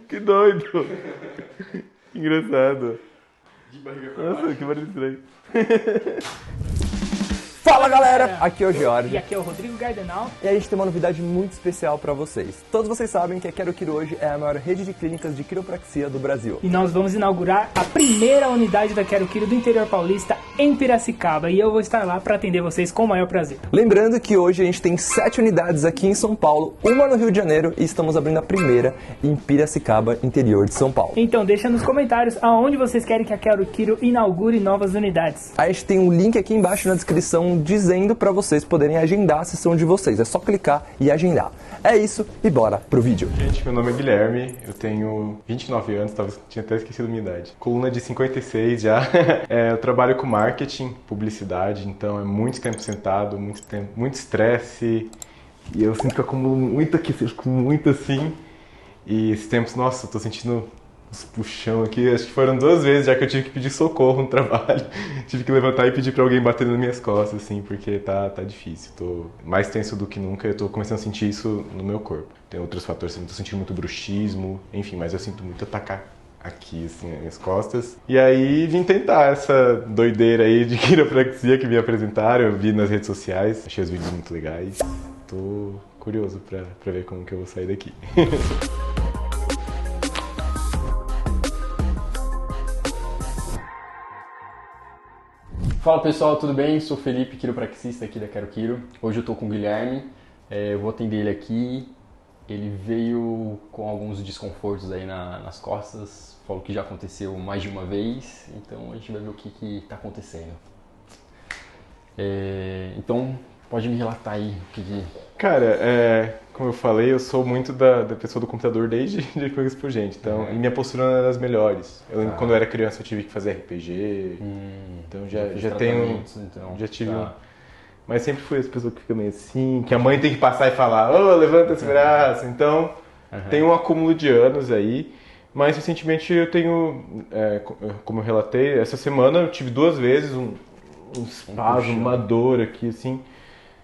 Que doido! Engraçado. De barriga pra baixo. Nossa, que barulho estranho. Fala galera, aqui é o Jorge. E aqui é o Rodrigo Gardenal. E a gente tem uma novidade muito especial pra vocês. Todos vocês sabem que a Quero Quiro hoje é a maior rede de clínicas de quiropraxia do Brasil. E nós vamos inaugurar a primeira unidade da Quero Quiro do interior paulista em Piracicaba. E eu vou estar lá para atender vocês com o maior prazer. Lembrando que hoje a gente tem 7 unidades aqui em São Paulo, uma no Rio de Janeiro e estamos abrindo a primeira em Piracicaba, interior de São Paulo. Então deixa nos comentários aonde vocês querem que a Quero Quiro inaugure novas unidades. A gente tem um link aqui embaixo na descrição dizendo para vocês poderem agendar a sessão de vocês. É só clicar e agendar. É isso e bora pro vídeo. Gente, meu nome é Guilherme, eu tenho 29 anos, tinha até esquecido minha idade. Coluna de 56 já. Eu trabalho com marketing, publicidade, então é muito tempo sentado, muito estresse. E eu sinto que eu acumulo muito aqui, fico muito assim. E esses tempos, nossa, eu tô sentindo uns puxão aqui. Acho que foram 2 vezes já que eu tive que pedir socorro no trabalho. Tive que levantar e pedir pra alguém bater nas minhas costas, assim, porque tá difícil. Tô mais tenso do que nunca, eu tô começando a sentir isso no meu corpo. Tem outros fatores, eu tô sentindo muito bruxismo, enfim, mas eu sinto muito atacar aqui, assim, nas minhas costas. E aí vim tentar essa doideira aí de quiropraxia que me apresentaram, eu vi nas redes sociais, achei os vídeos muito legais. Tô curioso pra ver como que eu vou sair daqui. Fala pessoal, tudo bem? Sou o Felipe, quiropraxista aqui da Quero Quiro. Hoje eu tô com o Guilherme, eu vou atender ele aqui. Ele veio com alguns desconfortos aí nas costas, falou que já aconteceu mais de uma vez, então a gente vai ver o que tá acontecendo. Então, pode me relatar aí o que... Cara, como eu falei, eu sou muito da pessoa do computador desde que eu conheço por gente. Então, e minha postura não era das melhores. Eu lembro quando eu era criança eu tive que fazer RPG. Então já tenho. Então, já tive um. Mas sempre fui essa pessoa que fica meio assim, que a mãe tem que passar e falar, ô, levanta esse braço. Então, tem um acúmulo de anos aí. Mas recentemente eu tenho, como eu relatei, essa semana eu tive 2 vezes um espasmo, uma dor aqui, assim.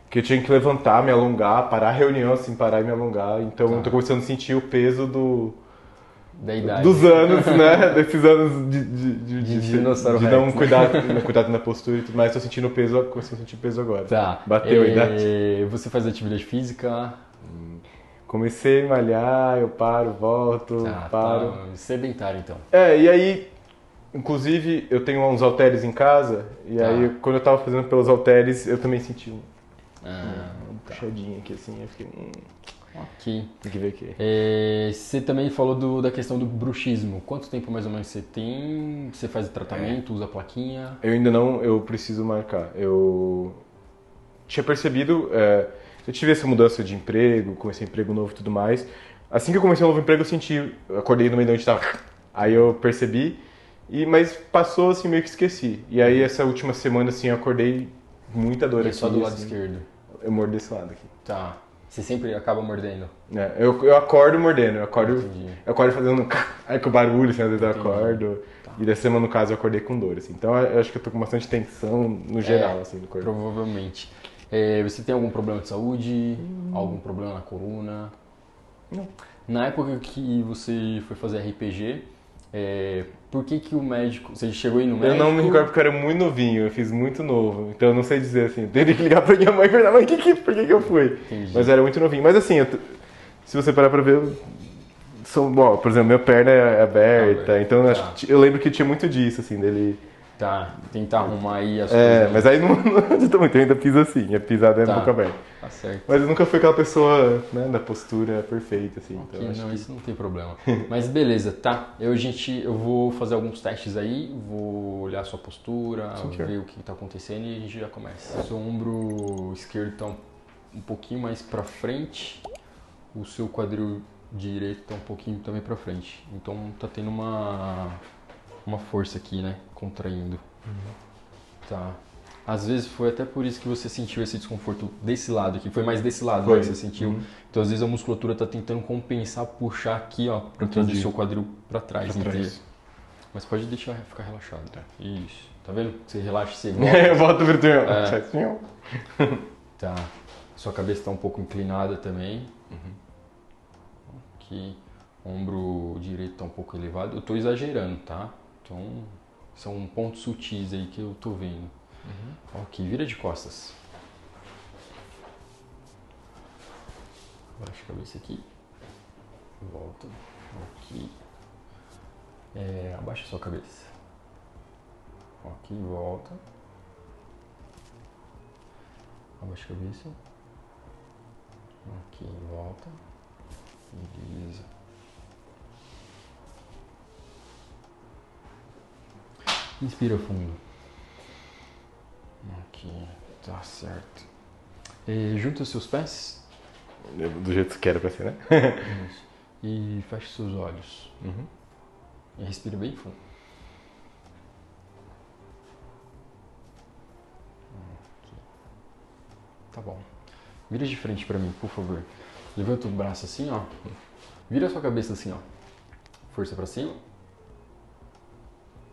Que eu tinha que levantar, me alongar, parar a reunião, assim, parar e me alongar. Então eu tô começando a sentir o peso da idade. Dos anos, né? Desses anos de não cuidado na postura e tudo mais. Tô sentindo o peso, comecei a sentir o peso agora. Tá. Bateu a idade. Você faz atividade física? Comecei a malhar, eu paro, volto, paro. Tá. Sedentário, então. E aí, inclusive, eu tenho uns halteres em casa. E aí, quando eu tava fazendo pelos halteres, eu também senti uma puxadinha aqui, assim, eu fiquei... Ok. Tem que ver aqui. Você também falou da questão do bruxismo. Quanto tempo mais ou menos você tem? Você faz tratamento, usa plaquinha? Eu ainda não, eu preciso marcar. Eu tinha percebido, eu tive essa mudança de emprego, comecei emprego novo e tudo mais. Assim que eu comecei um novo emprego, eu acordei no meio de onde estava. Aí eu percebi, mas passou assim, meio que esqueci. E aí essa última semana, assim, eu acordei muita dor aqui. Só do lado assim, esquerdo? Eu mordo desse lado aqui. Tá. Você sempre acaba mordendo? Eu acordo mordendo, eu acordo fazendo aí com barulho, assim, às vezes eu acordo. E dessa semana, no caso, eu acordei com dor, assim. Então eu acho que eu tô com bastante tensão no geral, assim, no corpo. Provavelmente. Você tem algum problema de saúde? Algum problema na coluna? Não. Na época que você foi fazer RPG, por que o médico... Você chegou aí no médico? Eu não me recordo porque eu era muito novinho, eu fiz muito novo. Então eu não sei dizer assim, eu teria que ligar pra minha mãe e perguntar, mãe, por que eu fui? Entendi. Mas eu era muito novinho. Mas assim, se você parar pra ver, bom, por exemplo, minha perna é aberta, então eu lembro que tinha muito disso, assim, dele... Tá, tentar arrumar aí as coisas. Mas aí não adianta muito, eu ainda piso assim, a pisada é boca aberta. Tá certo. Mas eu nunca fui aquela pessoa, né, da postura perfeita, assim. Okay, então não, isso não tem problema. Mas beleza, tá? Eu vou fazer alguns testes aí, vou olhar a sua postura, ver o que tá acontecendo e a gente já começa. Seu ombro esquerdo tá um pouquinho mais pra frente, o seu quadril direito tá um pouquinho também pra frente. Então tá tendo uma força aqui, né? Contraindo. Tá. Às vezes foi até por isso que você sentiu esse desconforto desse lado aqui. Foi mais desse lado, né, que você sentiu. Então às vezes a musculatura tá tentando compensar, puxar aqui, ó, pra trazer o seu quadril pra trás inteiro. Mas pode deixar ficar relaxado. Tá. Isso. Tá vendo? Você relaxa, você volta. Eu volto pro teu. Tá. Sua cabeça tá um pouco inclinada também. Aqui, ombro direito tá um pouco elevado. Eu tô exagerando, tá? Então, são pontos sutis aí que eu tô vendo. Ok, vira de costas. Baixa a cabeça aqui. Volta. Aqui. Abaixa a sua cabeça. Aqui, volta. Abaixa a cabeça. Aqui, volta. Beleza. Inspira fundo. Aqui, tá certo. Junta os seus pés. Do jeito que quero pra ser, né? Isso. E fecha os seus olhos. E respira bem fundo. Aqui. Tá bom. Vira de frente pra mim, por favor. Levanta o braço assim, ó. Vira a sua cabeça assim, ó. Força pra cima.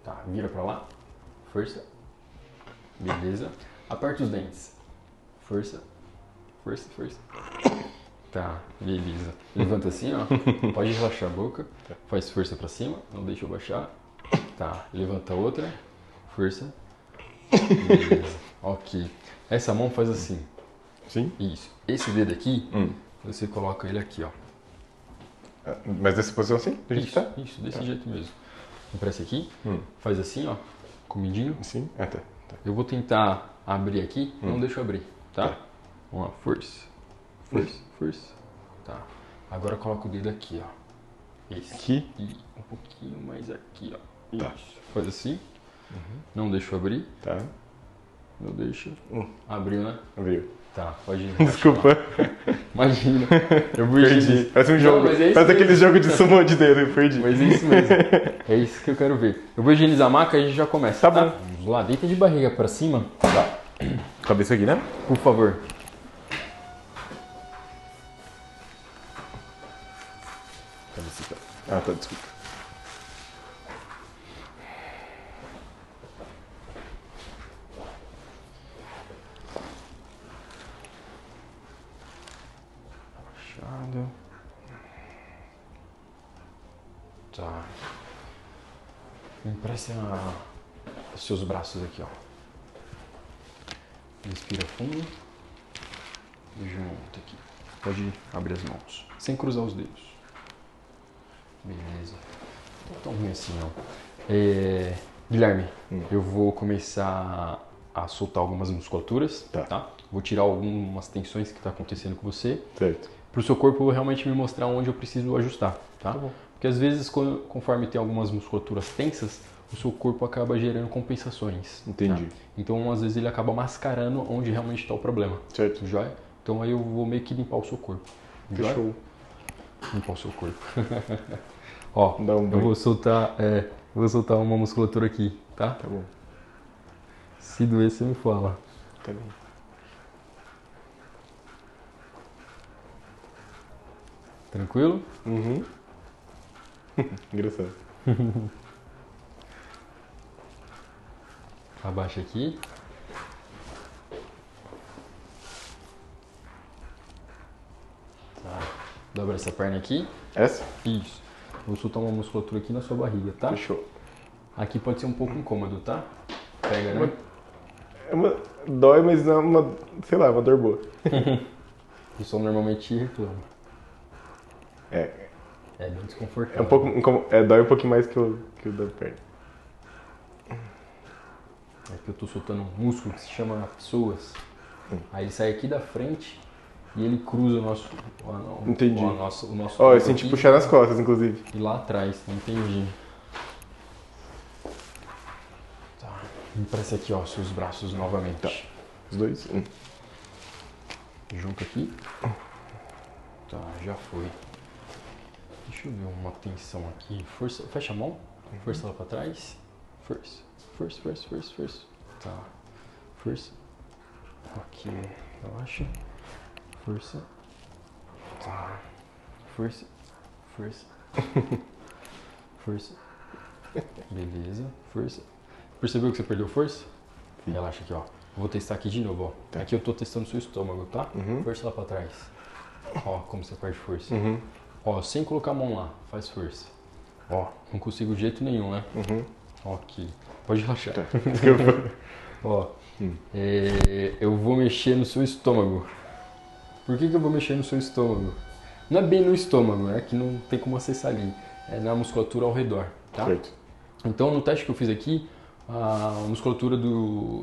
Tá, vira pra lá. Força. Beleza. Aperta os dentes. Força. Força, força. Tá, beleza. Levanta assim, ó. Pode relaxar a boca. Faz força pra cima. Não deixa eu baixar. Tá, levanta a outra. Força. Beleza. Ok. Essa mão faz assim. Sim? Isso. Esse dedo aqui, você coloca ele aqui, ó. Mas nessa posição assim? Do jeito que tá? Isso, desse jeito mesmo. Empresta aqui. Faz assim, ó. Comidinho. Sim? Ah, tá. Eu vou tentar abrir aqui. Não deixa eu abrir, tá? Vamos lá. Força. Força, força. Tá. Agora coloca o dedo aqui, ó. Esse. Aqui? E um pouquinho mais aqui, ó. Tá. Isso. Faz assim. Não deixa eu abrir. Tá. Não deixa. Abriu, né? Abriu. Tá, pode ir. Desculpa. Imagina. Eu vou Perdi. Parece um Não, jogo. mas é isso Parece aquele mesmo. jogo de sumo de dedo. Eu perdi. Mas é isso mesmo. É isso que eu quero ver. Eu vou higienizar a maca e a gente já começa. Tá bom. Vamos lá, deita de barriga pra cima. Tá. Cabeça aqui, né? Por favor. Cabeça aqui. Ah, tá. Desculpa. Abaixado. Tá. Empresta os seus braços aqui, ó. Inspira fundo. Junto aqui. Pode abrir as mãos. Sem cruzar os dedos. Beleza. Não tão ruim assim, não. Guilherme, eu vou começar a soltar algumas musculaturas, tá? Vou tirar algumas tensões que está acontecendo com você. Certo. Para o seu corpo realmente me mostrar onde eu preciso ajustar, tá? Tá bom. Porque às vezes, conforme tem algumas musculaturas tensas, o seu corpo acaba gerando compensações. Entendi. Tá? Então, às vezes, ele acaba mascarando onde realmente está o problema. Certo. Joia? Então, aí eu vou meio que limpar o seu corpo. Joia? Fechou. Limpar o seu corpo. Ó, Dá um eu banho. vou soltar uma musculatura aqui, tá? Tá bom. Se doer, você me fala. Tá bem. Tranquilo? Uhum. Engraçado. Abaixa aqui. Tá. Dobra essa perna aqui. Essa? Isso. Vou soltar uma musculatura aqui na sua barriga, tá? Fechou. Aqui pode ser um pouco incômodo, tá? Pega, né? Dói, mas não é uma, sei lá, uma dor boa. O pessoal normalmente reclama. É bem desconfortável. um pouco, dói um pouquinho mais que o da perna. É que eu tô soltando um músculo que se chama psoas. Aí ele sai aqui da frente e ele cruza o nosso... Entendi. O nosso Ó, eu corpo senti aqui puxar nas costas, inclusive. e lá atrás, entendi. Tá. Empresta aqui, ó, seus braços novamente. Tá. Os dois? Junto aqui. Tá, já foi. Deixa eu ver uma tensão aqui. Força, fecha a mão. Força lá pra trás. Força. Força, força, força, força. Tá. Força. Ok. Relaxa. Força. Tá. Força. Força. Força. Beleza. Força. Percebeu que você perdeu força? Sim. Relaxa aqui, ó. Vou testar aqui de novo, ó. Tá. Aqui eu tô testando seu estômago, tá? Uhum. Força lá pra trás. Ó, como você perde força. Ó, sem colocar a mão lá, faz força. Ó, não consigo de jeito nenhum, né? Ó, aqui. Pode relaxar. Tá. Ó, eu vou mexer no seu estômago. Por que eu vou mexer no seu estômago? Não é bem no estômago, é que não tem como acessar ali. É na musculatura ao redor, tá? Certo. Então, no teste que eu fiz aqui, a musculatura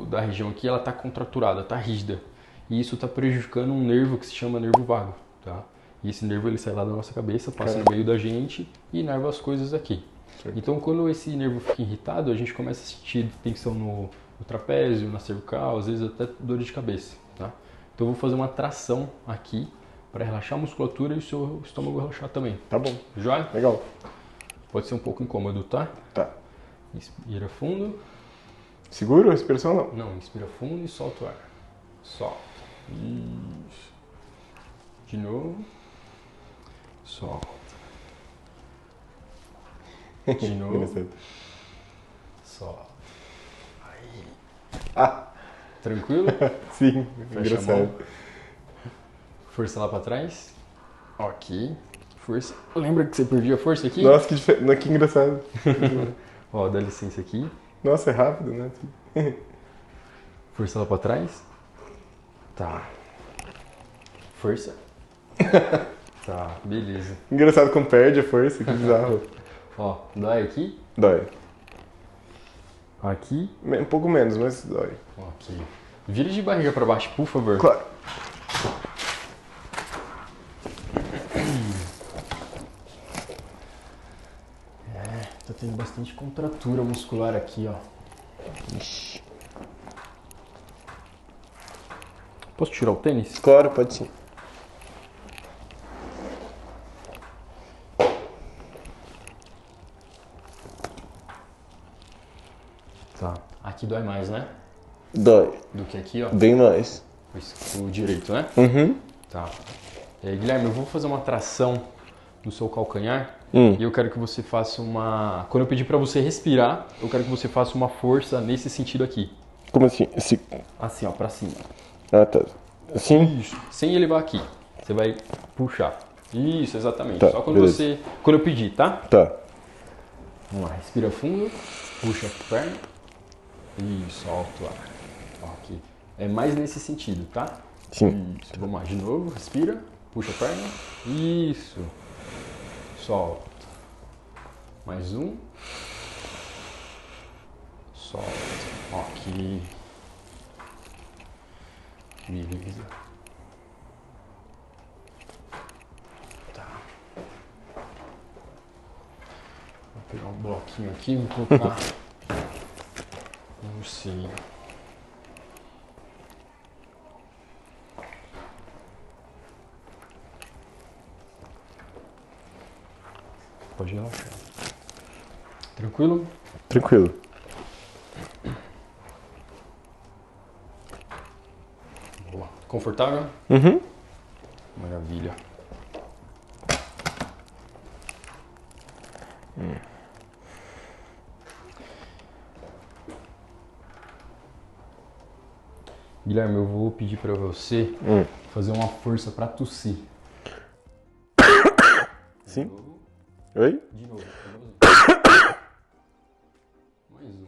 da região aqui, ela tá contraturada, tá rígida. E isso tá prejudicando um nervo que se chama nervo vago, tá? E esse nervo, ele sai lá da nossa cabeça, passa no meio da gente e inerva as coisas aqui. Certo. Então, quando esse nervo fica irritado, a gente começa a sentir tensão no trapézio, na cervical, às vezes até dor de cabeça, tá? Então, eu vou fazer uma tração aqui para relaxar a musculatura e o seu estômago relaxar também. Tá bom. Joia? Legal. Pode ser um pouco incômodo, tá? Tá. Inspira fundo. Seguro a respiração ou não? Não, inspira fundo e solta o ar. Solta. Isso. De novo. Solta. De novo. Solta. Aí. Ah! Tranquilo? Sim, Fecha engraçado. a mão. Força lá pra trás. Ok. Força. Lembra que você perdia a força aqui? Nossa, que engraçado. Ó, dá licença aqui. Nossa, é rápido, né? Força lá pra trás. Tá. Força. Tá, beleza. Engraçado como perde a força, que bizarro. Ó, dói aqui. Dói. Aqui. Um pouco menos, mas dói. Ok. Vira de barriga pra baixo, por favor. Claro. Tá tendo bastante contratura muscular aqui, ó. Ixi. Posso tirar o tênis? Claro, pode sim. Tá. Aqui dói mais, né? Dói. Do que aqui, ó. Bem mais. O direito, né? Uhum. Tá. Guilherme, eu vou fazer uma tração no seu calcanhar e eu quero que você faça uma... Quando eu pedir pra você respirar, eu quero que você faça uma força nesse sentido aqui. Como assim? Assim, ó, pra cima. Ah, tá. Assim? Isso. Sem elevar aqui. Você vai puxar. Isso, exatamente. Tá, Só quando beleza. quando eu pedir, tá? Tá. Vamos lá, respira fundo, puxa a perna e solta o ar. Ó, aqui. É mais nesse sentido, tá? Sim. Isso. Vamos lá, de novo, respira, puxa a perna. Isso. Solta. Mais um. Solta. Ó, aqui. Beleza. Tá. Vou pegar um bloquinho aqui e vou colocar um ursinho. Pode relaxar. Tranquilo? Tranquilo. Boa. Confortável? Uhum. Maravilha. Guilherme, eu vou pedir pra você fazer uma força pra tossir. Sim. De novo. Oi? De novo. Mais um.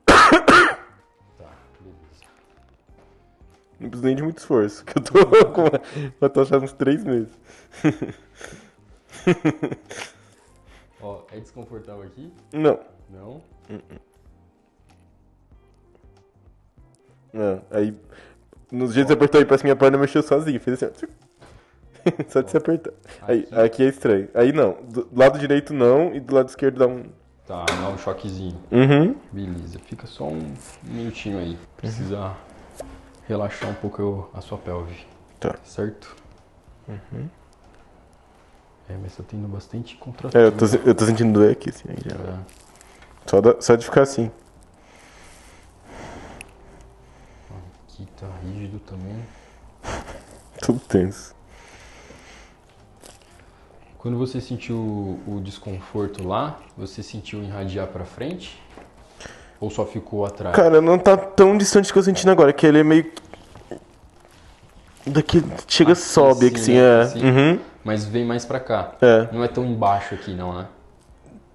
Tá, beleza. Não preciso nem de muito esforço, que eu tô com uma tosse há uns 3 meses. Ó, é desconfortável aqui? Não. Não? Não. Aí, no jeito que você apertou aí, parece que minha perna mexeu sozinha. Fez assim, ó. Só de se apertar. Aí, aqui é estranho. Aí não. Do lado direito não e do lado esquerdo dá um... Tá, dá um choquezinho. Uhum. Beleza, fica só um minutinho aí. Precisa relaxar um pouco a sua pelve. Tá. Certo? Mas tá tendo bastante contratura. Eu tô sentindo doer aqui, assim. Aí já... Só de ficar assim. Aqui tá rígido também. Tudo tenso. Quando você sentiu o desconforto lá, você sentiu irradiar pra frente? Ou só ficou atrás? Cara, não tá tão distante que eu sentindo agora, que ele é meio Daqui chega, sobe aqui, assim, assim, Uhum. Mas vem mais pra cá. É. Não é tão embaixo aqui, não, né?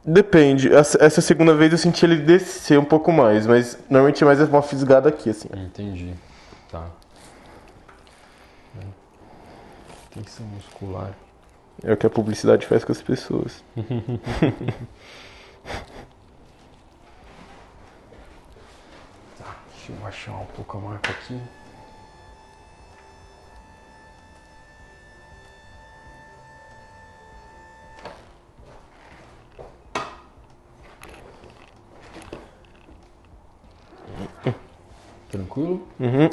Depende. Essa segunda vez eu senti ele descer um pouco mais, mas normalmente é mais uma fisgada aqui, assim. Entendi. Tá. Tensão muscular. É o que a publicidade faz com as pessoas. Tá, deixa eu baixar um pouco a marca aqui. Tranquilo? Uhum.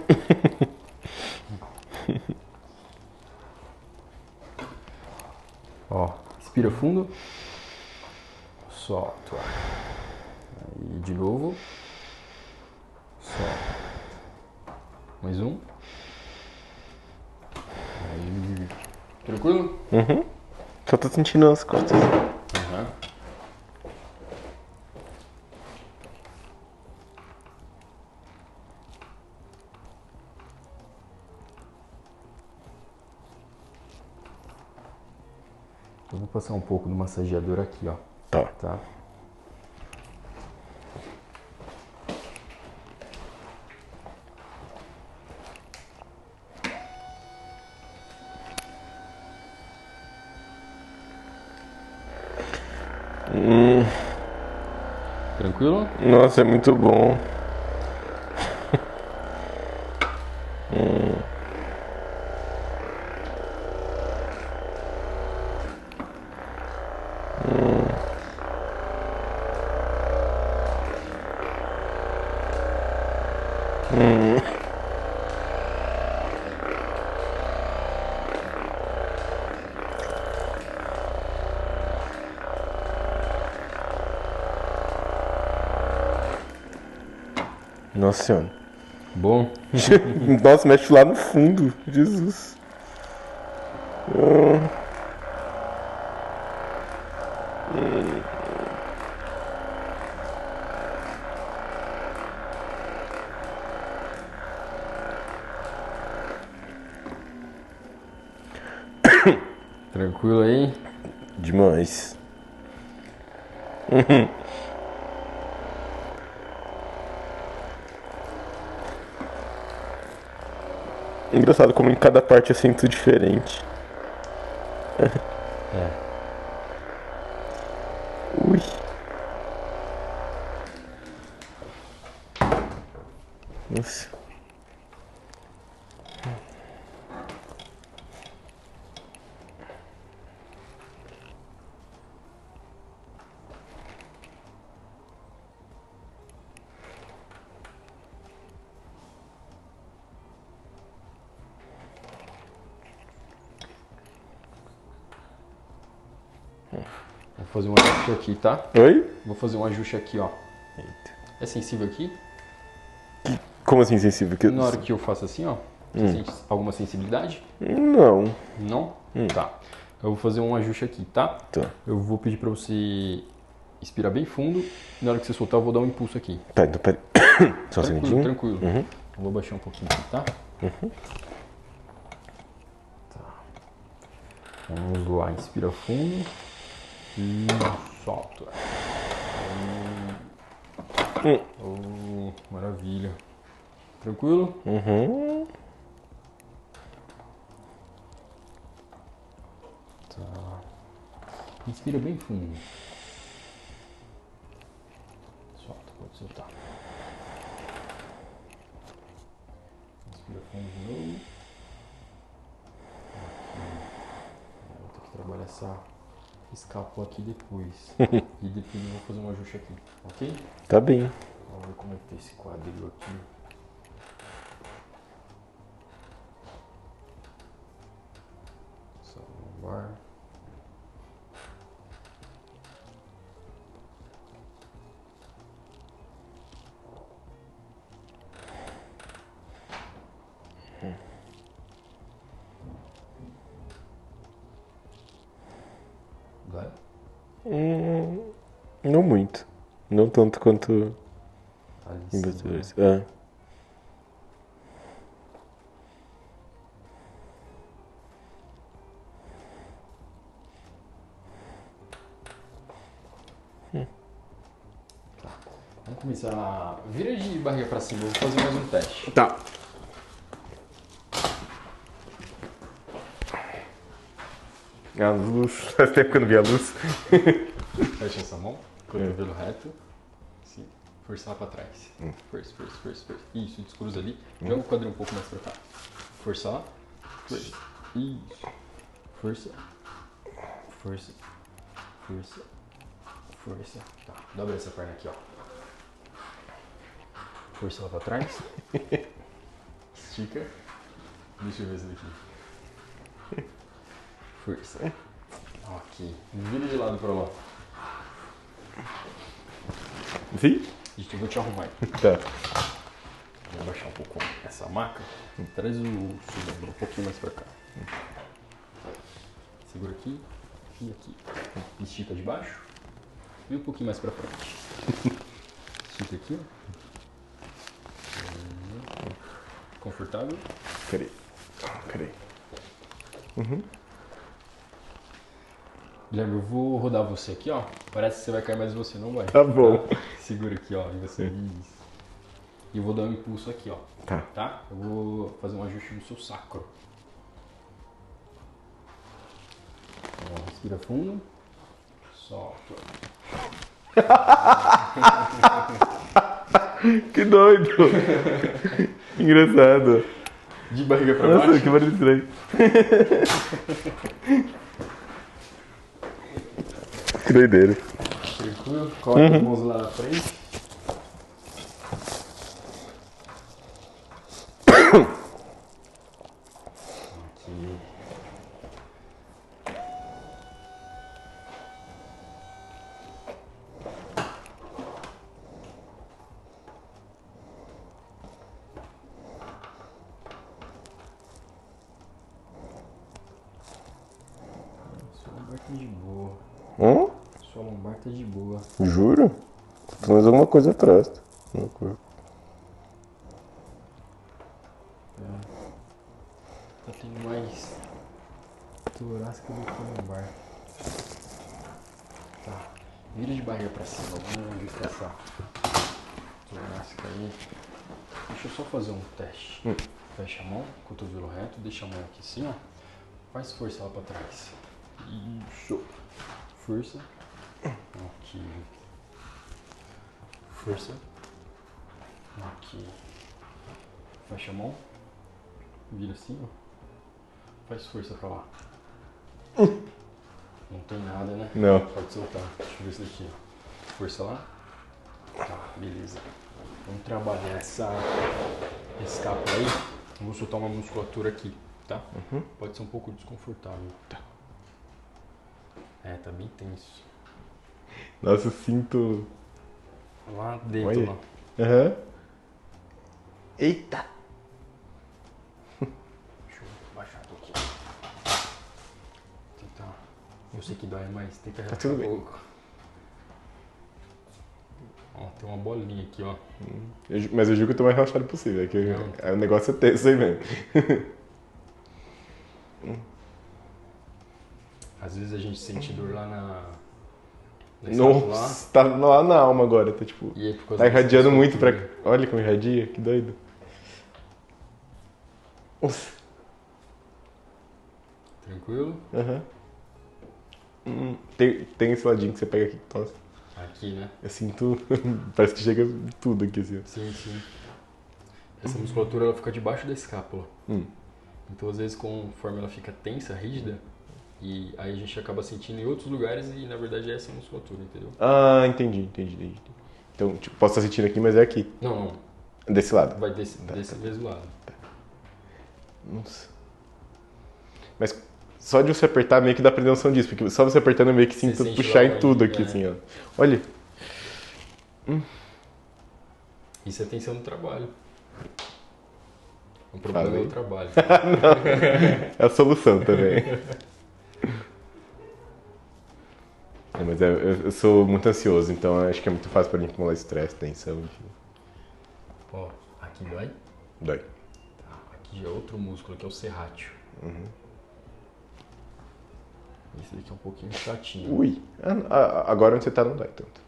Ó, inspira fundo. Solta. Aí de novo. Solta. Mais um. Aí. Tranquilo? Uhum. Só tô sentindo as costas. Uhum. Eu vou passar um pouco do massageador aqui, ó. Tá. Tranquilo? Nossa, é muito bom. Nossa senhora. Bom. Nossa, mexe lá no fundo. Jesus. Tranquilo aí? Demais. Engraçado como em cada parte eu sinto diferente. É. Ui. Nossa. Vou fazer um ajuste aqui, tá? Oi? Vou fazer um ajuste aqui, ó. Eita. É sensível aqui? Como assim sensível? Que... Na hora que eu faço assim, ó. Você sente alguma sensibilidade? Não. Não? Tá. Eu vou fazer um ajuste aqui, tá? Tá. Eu vou pedir pra você inspirar bem fundo. E na hora que você soltar, eu vou dar um impulso aqui. Tá, então peraí. Só um segundinho. Tranquilo. Uhum. Eu vou baixar um pouquinho aqui, tá? Tá. Vamos lá, inspira fundo. E solta. Oh, maravilha. Tranquilo? Uhum. Tá. Inspira bem fundo. Solta, pode soltar. Inspira fundo de novo. Vou ter que trabalhar essa escápula aqui depois. E depois eu vou fazer um ajuste aqui, ok? Tá bem. Vamos ver como é que tá esse quadril aqui. Essa lombar. Vai? Não muito. Não tanto quanto Ali em em cima, bastidores. né? Tá. Vamos começar. Vira de barriga pra cima, eu vou fazer mais um teste. Tá. A luz. Faz tempo que eu não vi a luz. Fecha essa mão, cotovelo reto. Sim. Força lá pra trás. Força. Isso, descruza ali. Joga o quadril um pouco mais pra cá. Força lá. Isso. Força. Tá. Dobra essa perna aqui, ó. Força lá pra trás. Estica. Deixa eu ver esse daqui. Força. Ok. Vira de lado pra lá. Sim? Gente, eu vou te arrumar aí. Tá. Vou abaixar um pouco essa maca. Traz o cilindro um pouquinho mais pra cá. Segura aqui e aqui. Estica de baixo e um pouquinho mais pra frente. Estica aqui, ó. Confortável? Peraí. Guilherme, eu vou rodar você aqui, ó. Parece que você vai cair, mas você não vai. Tá bom. Segura aqui, ó. E você. Isso. E eu vou dar um impulso aqui, ó. Tá. Eu vou fazer um ajuste no seu sacro. Ó, respira fundo. Solta. Que doido. Engraçado. De barriga pra Nossa, baixo. que barulho estranho. Que doideira. Tranquilo. Coloca as mãos lá na frente. Aqui. Sua lombar tá de boa. Sua lombar tá de boa. Juro? Tem mais alguma coisa atrás. No corpo. Tá tendo mais torácica do que lombar. Tá. Vira de barriga pra cima. Vamos ajustar essa torácica aí. Deixa eu só fazer um teste. Fecha a mão, cotovelo reto, deixa a mão aqui assim, ó. Faz força lá pra trás. Isso. Força. Aqui. Força. Aqui. Fecha a mão. Vira assim, ó. Faz força pra lá. Não tem nada, né? Não. Pode soltar. Deixa eu ver isso daqui, ó. Força lá. Tá, beleza. Vamos trabalhar essa escápula aí. Eu vou soltar uma musculatura aqui, tá? Pode ser um pouco desconfortável. Tá. É, tá bem tenso. Nossa, eu sinto. Lá dentro, Olha. lá. Aham. Eita! Deixa eu baixar um pouquinho. Tentar. Eu sei que dói, mas tenta relaxar tudo um bem. pouco. Ó, tem uma bolinha aqui, ó. Mas eu juro que eu tô mais relaxado possível. É que Não. o negócio é tenso aí mesmo. Às vezes a gente sente dor lá na escápula lá. Nossa, tá lá na alma agora. Tá tipo. E aí, por causa Tá dessa irradiando muito pra. musculatura. Olha como irradia, que doido. Nossa. Tranquilo? Aham. Tem esse ladinho que você pega aqui. Nossa, Aqui, né? eu sinto. Parece que chega tudo aqui assim. Ó. Sim, sim. Essa musculatura ela fica debaixo da escápula. Então, às vezes, conforme ela fica tensa, rígida, e aí a gente acaba sentindo em outros lugares e, na verdade, é essa musculatura, entendeu? Ah, entendi. Então, tipo, posso estar sentindo aqui, mas é aqui. Não, Desse lado. vai desse mesmo lado. Nossa. Mas só de você apertar meio que dá pra ter noção disso, porque só você apertando eu meio que sinto sente puxar lá em tudo onde, aqui, é. assim, ó. Olha. Isso é tensão no trabalho. O problema Falei. é o trabalho. É a solução também. É, mas eu sou muito ansioso, então acho que é muito fácil pra mim acumular estresse, tensão, enfim. Ó, aqui dói. Dói. Tá, aqui já é outro músculo, que é o serrátil. Esse daqui é um pouquinho chatinho. Ui. Agora onde você tá não dói tanto.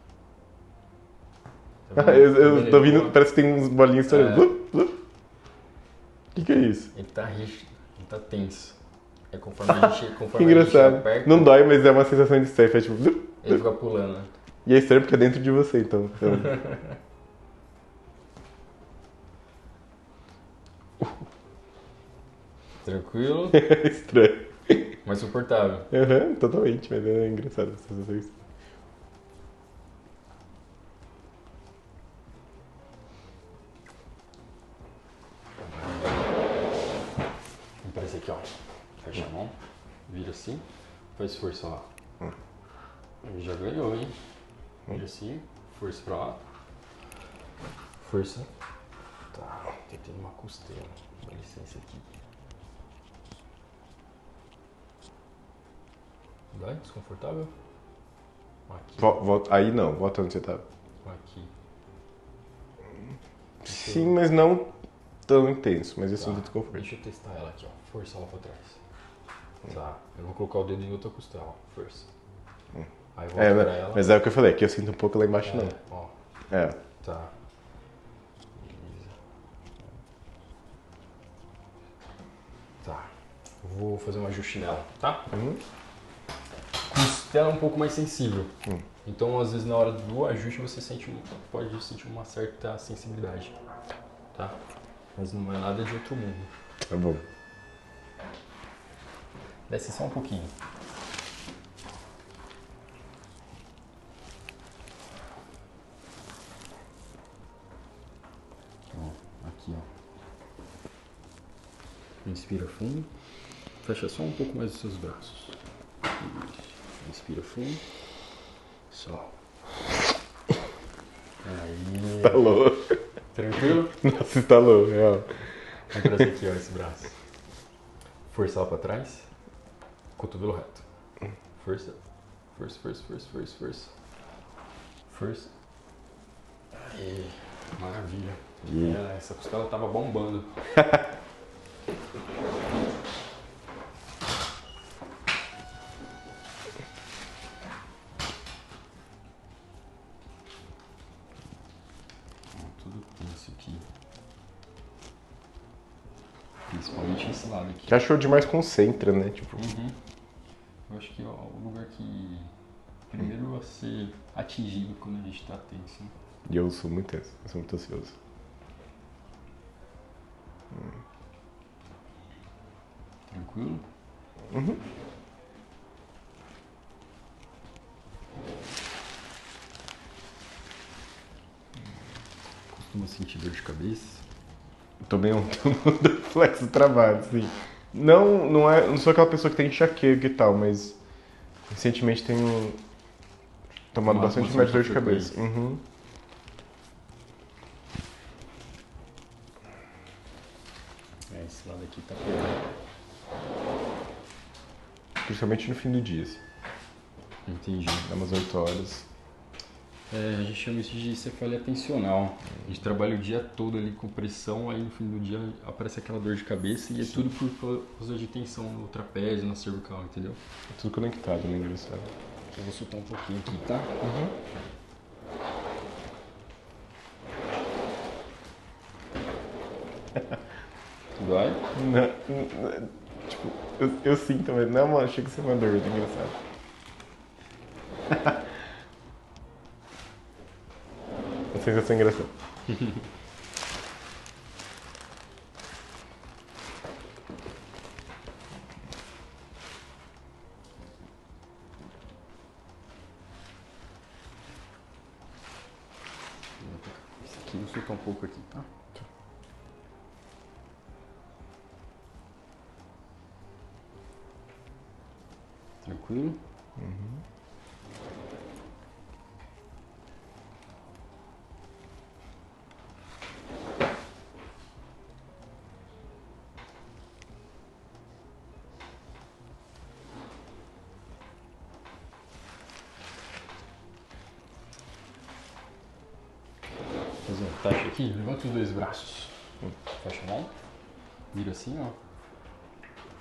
Tá vendo? Eu tô vindo, parece que tem uns bolinhos estourando. O que é isso? Ele tá rígido, ele tá tenso. É conforme a gente, Que engraçado. aperta, Não dói, mas é uma sensação de estresse. É tipo... ele fica pulando, né? E é estranho porque é dentro de você, então. Tranquilo, É estranho. mas suportável. Aham, totalmente, mas é engraçado essa sensação. Vamos para esse aqui, ó. Fecha a mão, vira assim, faz força lá. Já ganhou, hein? Vira assim, força pra lá. Força. Tá, tentando uma costela. Dá licença aqui. Vai? Desconfortável? Aqui. Volta, aí não, volta onde você tá. Aqui. Sim, mas não tão intenso, mas eu sinto desconforto. Deixa eu testar ela aqui, ó. Força lá pra trás. Tá. Eu vou colocar o dedo em outra costela, ó. Força. Aí volta pra ela. Mas é o que eu falei, aqui eu sinto um pouco lá embaixo não. Ó. É. Tá. Beleza. Tá. Vou fazer um ajuste nela, tá? Costela é um pouco mais sensível. Então, às vezes, na hora do ajuste, você pode sentir uma certa sensibilidade. Tá? Mas não é nada de outro mundo. Tá bom. Desce só um pouquinho. Ó, aqui, ó. Inspira fundo. Fecha só um pouco mais os seus braços. Isso. Inspira fundo. Só. Aí. Estalou. Tranquilo? Nossa, estalou, real. Vamos trazer aqui, ó, esse braço. Força lá pra trás. Cotovelo reto. Força. Força, força, força, força, força. Força. Aí. Maravilha. Essa costela tava bombando. Tudo tenso aqui. Principalmente esse lado aqui. Que achou demais concentra, né? Tipo, Eu acho que é o lugar que primeiro a ser atingido quando a gente tá tenso. Né? e eu sou muito tenso, eu sou muito ansioso. Tranquilo? Costuma sentir dor de cabeça? Tomei um flexo travado, assim. Não sou aquela pessoa que tem enxaqueca e tal, mas recentemente tenho tomado bastante remédio de dor de cabeça. Esse lado aqui tá pior. Principalmente no fim do dia, assim. Entendi. Dá umas 8 horas. A gente chama isso de cefalia tensional. A gente trabalha o dia todo ali com pressão, aí no fim do dia aparece aquela dor de cabeça e é tudo por causa de tensão no trapézio, na cervical, entendeu? É tudo conectado, né? Engraçado. Eu vou soltar um pouquinho aqui, tá? Dói? Tipo, eu sinto, mas não, achei que isso é uma dor, é engraçado. A sensação é engraçada. Esse aqui, vou soltar um pouco aqui, tá? Tranquilo? Fazer um teste aqui, levanta os dois braços. Fecha a mão. Vira assim, ó.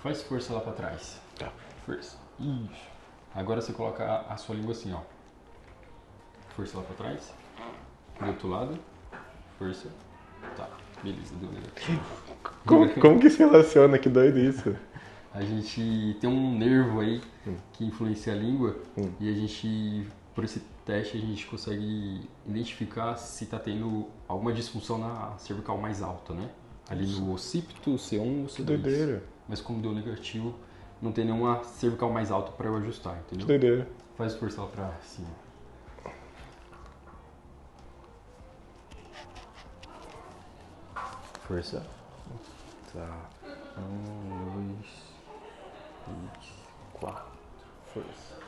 Faz força lá pra trás. Tá. Força. Isso. Agora você coloca a sua língua assim, ó. Força lá pra trás. Do outro lado. Força. Tá, beleza, deu negativo. Como que se relaciona? Que doido isso. A gente tem um nervo aí que influencia a língua e a gente, por esse teste, a gente consegue identificar se tá tendo alguma disfunção na cervical mais alta, né? Ali no occipito, C1 ou C2. Doideira. Mas como deu negativo, não tem nenhuma cervical mais alta para eu ajustar, entendeu? Doideira. Faz força lá pra cima. Força. Tá. 1, 2, 3, 4. Força.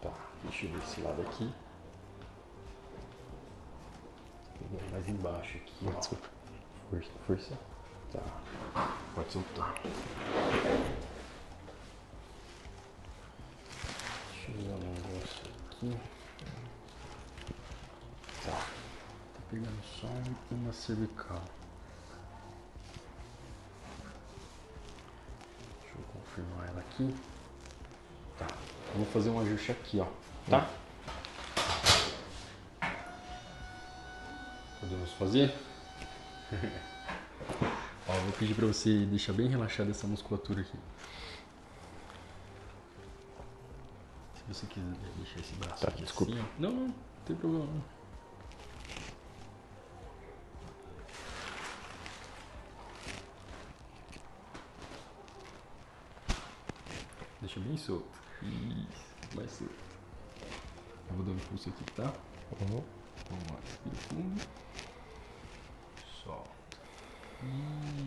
Tá. Deixa eu ver esse lado aqui. Mais embaixo aqui, ó. Desculpa. Força, força. Tá. Pode soltar. Deixa eu ver um negócio aqui. Tá. Tá pegando só uma cervical. Deixa eu confirmar ela aqui. Tá. Vou fazer um ajuste aqui, ó. Tá? Podemos fazer? Ó, vou pedir pra você deixar bem relaxada essa musculatura aqui. Se você quiser deixar esse braço aqui desculpa. assim, ó. Não tem problema não. Deixa bem solto. Isso, mais solto. Eu vou dar um impulso aqui, tá? Vamos lá, respira fundo. Solta.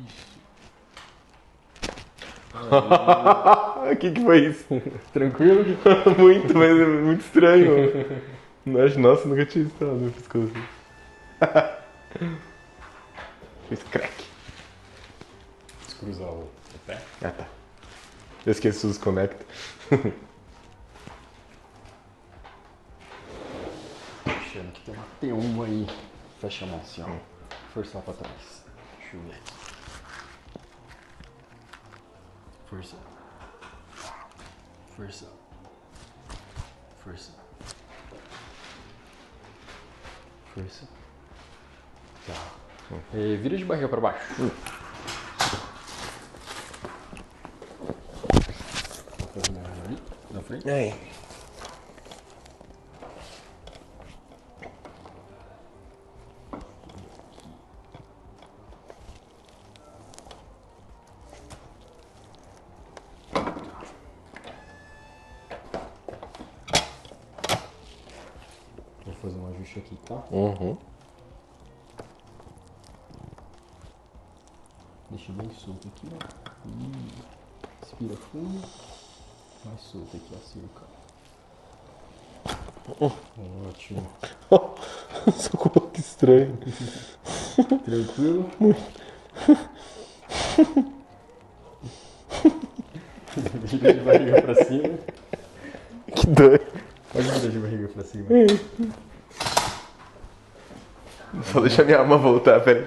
Isso. O que foi isso? Tranquilo? Muito, mas é muito estranho. Nossa, nunca tinha visto nada no pescoço. Fiz crack. Descruzar o pé. Ah, tá. Eu esqueci os conecta. Achando que tem uma T1 aí. Fecha a mão assim, ó. Força lá pra trás. Deixa eu ver aqui. Força. Força. Força. Força. Tá. Vira de barriga pra baixo. Ali, na frente. Aí. Vou fazer um ajuste aqui, tá? Uhum. Deixa bem solto aqui, ó. Respira fundo. Mais solto aqui, ó, cerca. Ótimo. Socorro, que estranho. Tranquilo? Vira de barriga pra cima. Que doido. Pode virar de barriga pra cima. Só deixa minha alma voltar, peraí.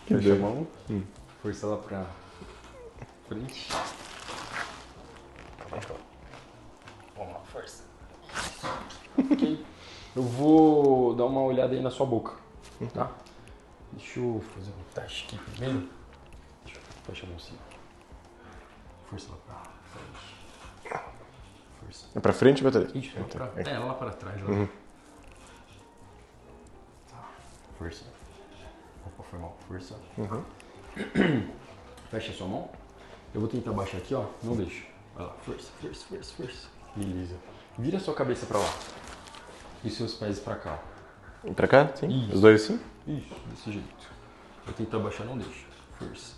Fecha a mão. Força lá pra frente. Vamos lá, força. Ok. Eu vou dar uma olhada aí na sua boca, tá? Deixa eu fazer um teste aqui primeiro. Fecha a mão assim. Força lá pra frente. Força. É pra frente ou pra trás? Isso, lá para trás. Lá. Tá. Força. Opa, foi mal. Força. Fecha a sua mão. Eu vou tentar baixar aqui, ó. Não deixa. Vai lá. Força, força, força, força. Beleza. Vira a sua cabeça pra lá. E seus pés pra cá. Pra cá? Sim. Isso. Os dois assim? Isso, desse jeito. Vou tentar baixar, não deixa. Força.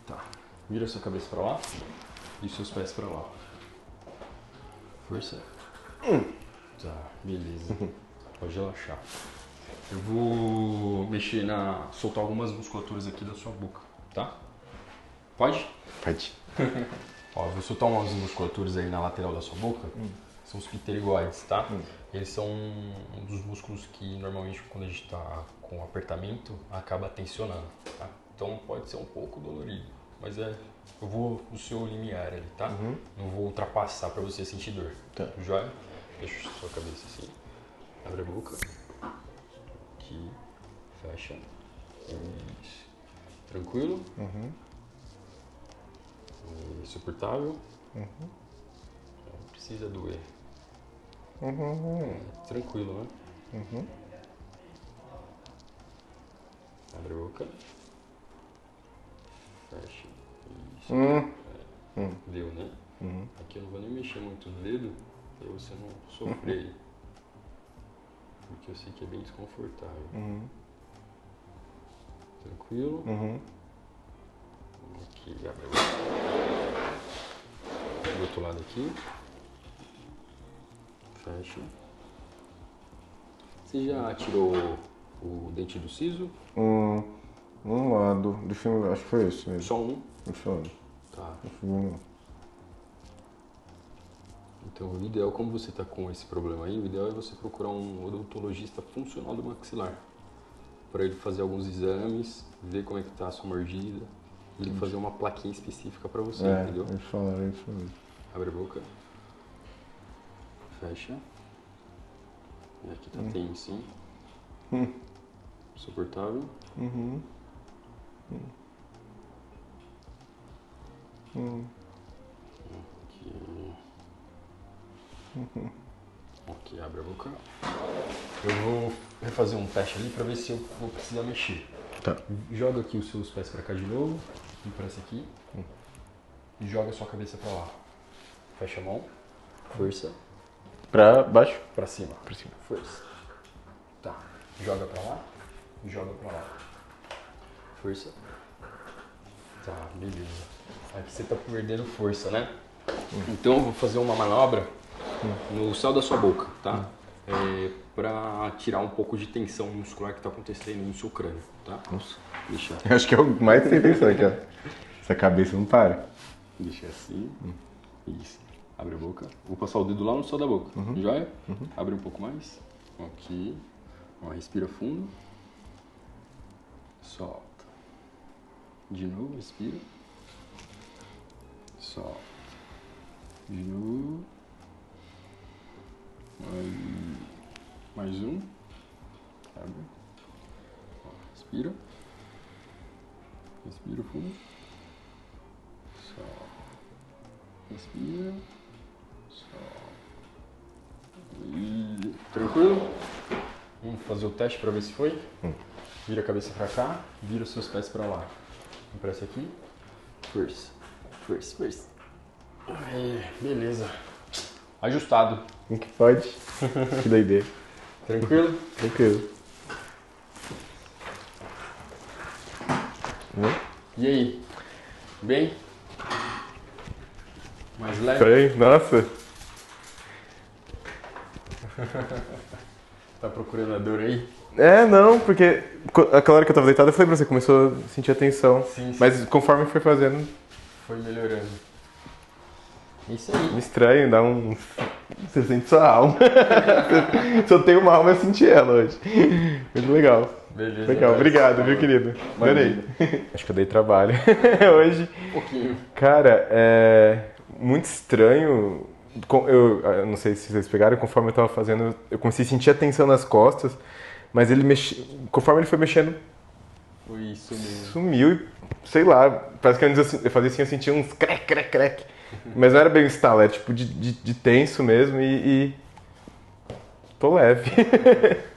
Tá. Vira a sua cabeça pra lá. E seus pés pra lá. Força. Tá, beleza. Pode relaxar. Eu vou mexer soltar algumas musculaturas aqui da sua boca, tá? Pode? Pode. Ó, eu vou soltar umas musculaturas aí na lateral da sua boca. São os pterigoides, tá? Eles são um dos músculos que normalmente quando a gente tá com apertamento acaba tensionando, tá? Então pode ser um pouco dolorido, mas é Eu vou no seu limiar ali, tá? Não vou ultrapassar pra você sentir dor. Tá. Joia? Deixa sua cabeça assim. Abre a boca. Aqui. Fecha. Isso. Tranquilo? Suportável? Não precisa doer. Tranquilo, né? Abre a boca. Fecha. Isso. Deu, né? Aqui eu não vou nem mexer muito o dedo pra você não sofrer. Porque eu sei que é bem desconfortável. Tranquilo? Aqui, abre a boca. Do outro lado aqui. Fecha. Você já tirou o dente do siso? Um lado. Deixa eu, acho que foi esse mesmo. Só um? Deixa eu ver. Tá. Um. Então, o ideal, como você está com esse problema aí, o ideal é você procurar um odontologista funcional do maxilar. Para ele fazer alguns exames, ver como é que tá a sua mordida, e ele fazer uma plaquinha específica para você, entendeu? Eles falaram isso mesmo. Abre a boca. Fecha. E aqui tá tenso, hein? Suportável. Aqui, abre a boca. Eu vou refazer um teste ali pra ver se eu vou precisar mexer. Tá. Joga aqui os seus pés pra cá de novo. E pra esse aqui. E joga a sua cabeça pra lá. Fecha a mão. Força. Pra baixo? Pra cima. Pra cima. Força. Tá. Joga pra lá. Joga pra lá. Força. Tá, beleza. Aqui você tá perdendo força, né? Então eu vou fazer uma manobra no céu da sua boca, tá? Pra tirar um pouco de tensão muscular que tá acontecendo no seu crânio, tá? Nossa. Deixa, Eu acho que é o mais sem tensão aqui, ó. Essa cabeça não para. deixa assim. Isso. Abre a boca. Vou passar o dedo lá no céu da boca. Joia? Abre um pouco mais. Aqui. Ó, respira fundo. Solta. De novo, respira. Solta. De novo. Mais um. Abre. Ó, respira. Respira fundo. Solta. Respira. Solta. E... Tranquilo? Vamos fazer o teste para ver se foi. Vira a cabeça para cá, vira os seus pés para lá. Empresta aqui. Força. Força, força. Beleza. Ajustado. Como que pode? Que doideira. Tranquilo? Tranquilo. E aí? Bem? Mais leve? Peraí, nossa. Tá procurando a dor aí? Não, porque aquela hora que eu tava deitado eu falei pra você, começou a sentir a tensão. Sim, sim. Mas conforme foi fazendo, Foi melhorando. Isso aí. estranho, dá um... Você sente sua alma. Se eu tenho uma alma, eu senti ela hoje. Muito legal. Beleza. Legal, obrigado, viu, querido? Adorei. Acho que eu dei trabalho hoje. Um pouquinho. Cara, é muito estranho. Eu não sei se vocês pegaram, conforme eu tava fazendo, eu comecei a sentir a tensão nas costas, mas ele conforme ele foi mexendo, Foi isso mesmo. sumiu e, sei lá, parece que eu fazia assim, eu sentia uns crec, crec, crec. Mas não era bem um estalo, era tipo de tenso mesmo e tô leve.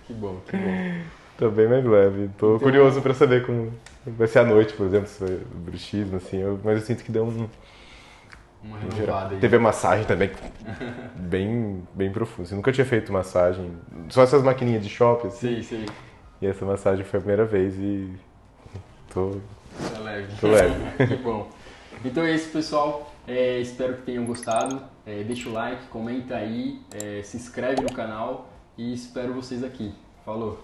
Que bom, que bom. Tô bem mais leve. Tô curioso pra saber como vai ser a noite, por exemplo, se foi bruxismo, assim, mas eu sinto que deu Uma em geral. renovada aí. Teve a massagem também, bem profunda. Eu nunca tinha feito massagem, só essas maquininhas de shopping, assim. Sim, sim. E essa massagem foi a primeira vez e tô Tá leve. leve. Que bom. Então é isso, pessoal. Espero que tenham gostado. Deixa o like, comenta aí, se inscreve no canal e espero vocês aqui. Falou!